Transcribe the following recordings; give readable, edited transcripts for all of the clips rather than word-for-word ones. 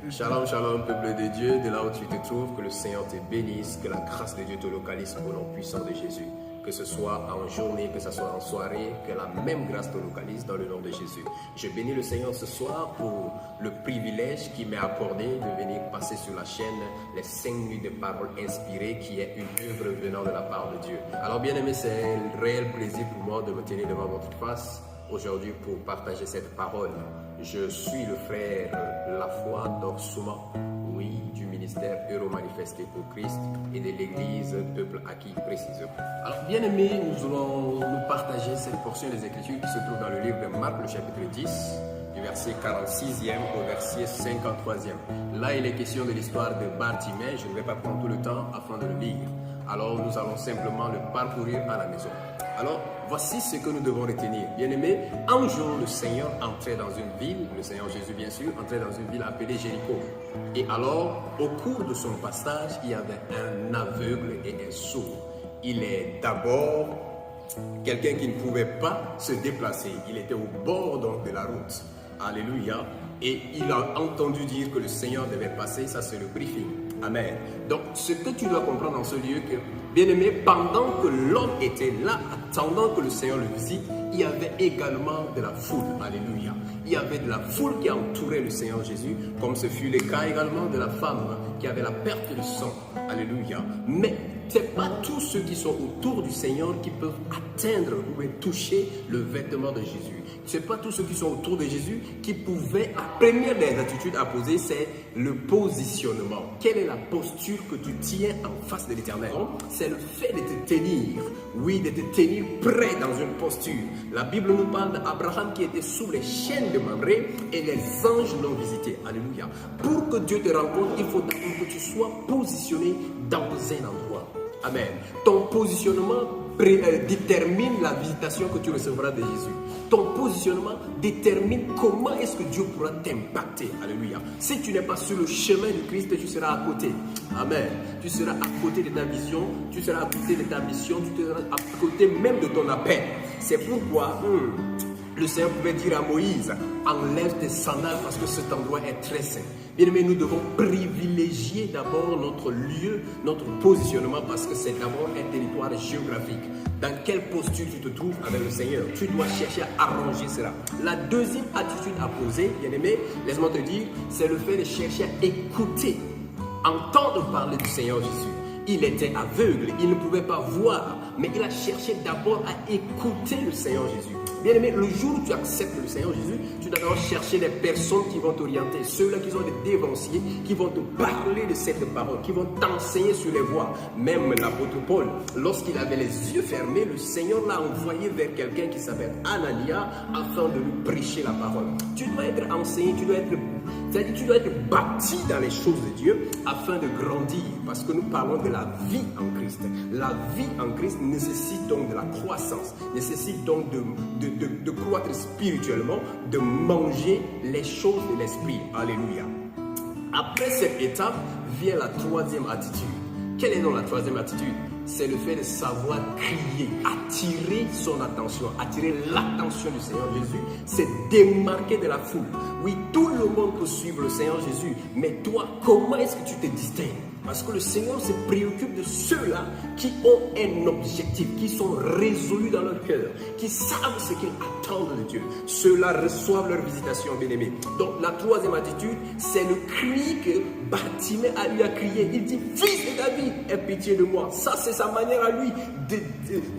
Shalom, shalom, peuple de Dieu, de là où tu te trouves, que le Seigneur te bénisse, que la grâce de Dieu te localise au nom puissant de Jésus. Que ce soit en journée, que ce soit en soirée, que la même grâce te localise dans le nom de Jésus. Je bénis le Seigneur ce soir pour le privilège qui m'est accordé de venir passer sur la chaîne les 5 minutes de paroles inspirées qui est une œuvre venant de la part de Dieu. Alors bien aimé, c'est un réel plaisir pour moi de me tenir devant votre face aujourd'hui pour partager cette parole. Je suis le frère Lafoi Dorsuma, oui, du ministère Euro-Manifesté pour Christ et de l'église Peuple Acquis précisément. Alors bien aimé, nous allons nous partager cette portion des Écritures qui se trouve dans le livre de Marc, le chapitre 10, du verset 46e au verset 53e. Là, il est question de l'histoire de Bartimée. Je ne vais pas prendre tout le temps afin de le lire. Alors, nous allons simplement le parcourir à la maison. Alors, voici ce que nous devons retenir. Bien-aimés, un jour, le Seigneur entrait dans une ville, le Seigneur Jésus, bien sûr, entrait dans une ville appelée Jéricho. Et alors, au cours de son passage, il y avait un aveugle et un sourd. Il est d'abord quelqu'un qui ne pouvait pas se déplacer. Il était au bord donc de la route. Alléluia. Et il a entendu dire que le Seigneur devait passer. Ça, c'est le briefing. Amen. Donc, ce que tu dois comprendre dans ce lieu, que, bien-aimé, pendant que l'homme était là, attendant que le Seigneur le visite, il y avait également de la foule. Alléluia. Il y avait de la foule qui entourait le Seigneur Jésus, comme ce fut le cas également de la femme qui avait la perte de sang. Alléluia. Mais ce n'est pas tous ceux qui sont autour du Seigneur qui peuvent atteindre ou toucher le vêtement de Jésus. Ce n'est pas tous ceux qui sont autour de Jésus qui pouvaient. La première des attitudes à poser, c'est le positionnement. Quelle est la posture que tu tiens en face de l'Éternel? C'est le fait de te tenir. Oui, de te tenir prêt dans une posture. La Bible nous parle d'Abraham qui était sous les chaînes de Mamré et les anges l'ont visité. Alléluia. Pour que Dieu te rencontre, il faut d'abord que tu sois positionné dans un endroit. Amen. Ton positionnement détermine la visitation que tu recevras de Jésus. Ton positionnement détermine comment est-ce que Dieu pourra t'impacter. Alléluia. Si tu n'es pas sur le chemin de Christ, tu seras à côté. Amen. Tu seras à côté de ta vision, tu seras à côté de ta mission, tu seras à côté même de ton appel. C'est pourquoi le Seigneur pouvait dire à Moïse, enlève tes sandales parce que cet endroit est très saint. Bien aimé, nous devons privilégier d'abord notre lieu, notre positionnement, parce que c'est d'abord un territoire géographique. Dans quelle posture tu te trouves avec le Seigneur? Tu dois chercher à arranger cela. La deuxième attitude à poser, bien aimé, laisse-moi te dire, c'est le fait de chercher à écouter, entendre parler du Seigneur Jésus. Il était aveugle, il ne pouvait pas voir, mais il a cherché d'abord à écouter le Seigneur Jésus. Bien aimé, le jour où tu acceptes le Seigneur Jésus, tu dois d'abord chercher des personnes qui vont t'orienter, ceux-là qui sont des dévanciers, qui vont te parler de cette parole, qui vont t'enseigner sur les voies. Même l'apôtre Paul, lorsqu'il avait les yeux fermés, le Seigneur l'a envoyé vers quelqu'un qui s'appelle Anania afin de lui prêcher la parole. Tu dois être enseigné, tu dois être bâti dans les choses de Dieu afin de grandir, parce que nous parlons de la vie en Christ. La vie en Christ nécessite donc de la croissance, nécessite donc de croître spirituellement, de manger les choses de l'esprit. Alléluia. Après cette étape vient la troisième attitude. Quelle est donc la troisième attitude? C'est le fait de savoir crier, attirer son attention, attirer l'attention du Seigneur Jésus, c'est démarquer de la foule. Oui, tout le monde peut suivre le Seigneur Jésus, mais toi, comment est-ce que tu te distingues? Parce que le Seigneur se préoccupe de ceux-là qui ont un objectif, qui sont résolus dans leur cœur, qui savent ce qu'ils attendent de Dieu. Ceux-là reçoivent leur visitation, bien-aimés. Donc la troisième attitude, c'est le cri que Bartimée a eu à crier. Il dit, fils de David, aie pitié de moi. Ça, c'est sa manière à lui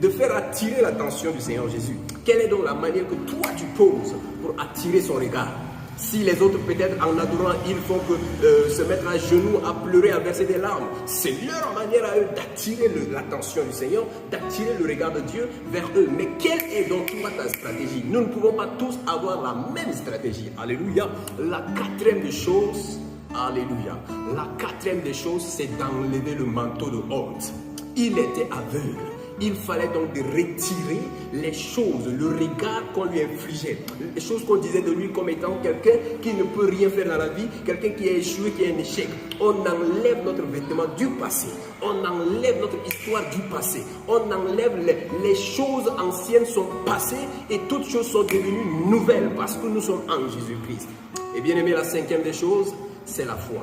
de faire attirer l'attention du Seigneur Jésus. Quelle est donc la manière que toi tu poses pour attirer son regard? Si les autres, peut-être en adorant, ils font que se mettre à genoux, à pleurer, à verser des larmes, c'est leur manière à eux d'attirer l'attention du Seigneur, d'attirer le regard de Dieu vers eux. Mais quelle est donc toi ta stratégie? Nous ne pouvons pas tous avoir la même stratégie. Alléluia. La quatrième des choses, alléluia. La quatrième des choses, c'est d'enlever le manteau de honte. Il était aveugle. Il fallait donc de retirer les choses, le regard qu'on lui infligeait, les choses qu'on disait de lui comme étant quelqu'un qui ne peut rien faire dans la vie, quelqu'un qui a échoué, qui est un échec. On enlève notre vêtement du passé, on enlève notre histoire du passé, on enlève les choses anciennes sont passées et toutes choses sont devenues nouvelles parce que nous sommes en Jésus-Christ. Et bien aimé, la cinquième des choses, c'est la foi.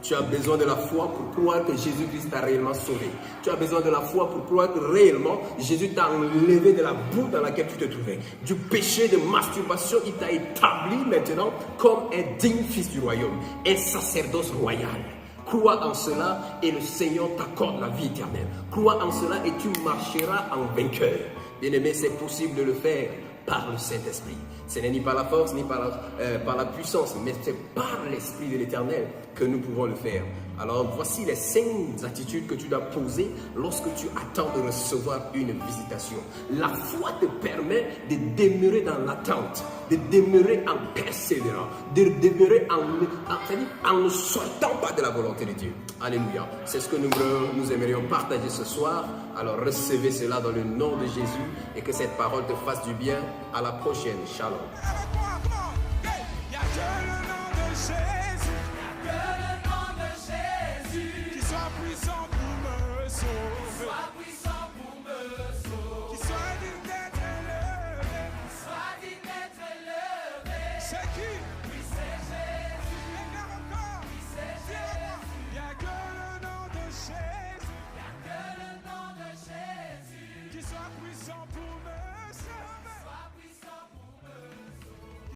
Tu as besoin de la foi pour croire que Jésus-Christ t'a réellement sauvé. Tu as besoin de la foi pour croire que réellement Jésus t'a enlevé de la boue dans laquelle tu te trouvais. Du péché de masturbation, il t'a établi maintenant comme un digne fils du royaume, un sacerdoce royal. Crois en cela et le Seigneur t'accorde la vie éternelle. Crois en cela et tu marcheras en vainqueur. Bien-aimé, c'est possible de le faire par le Saint-Esprit. Ce n'est ni par la force, ni par la puissance, mais c'est par l'Esprit de l'Éternel que nous pouvons le faire. Alors, voici les 5 attitudes que tu dois poser lorsque tu attends de recevoir une visitation. La foi te permet de demeurer dans l'attente, de demeurer en persévérant, de demeurer en ne sortant pas de la volonté de Dieu. Alléluia. C'est ce que nous aimerions partager ce soir. Alors, recevez cela dans le nom de Jésus et que cette parole te fasse du bien. À la prochaine. Shalom.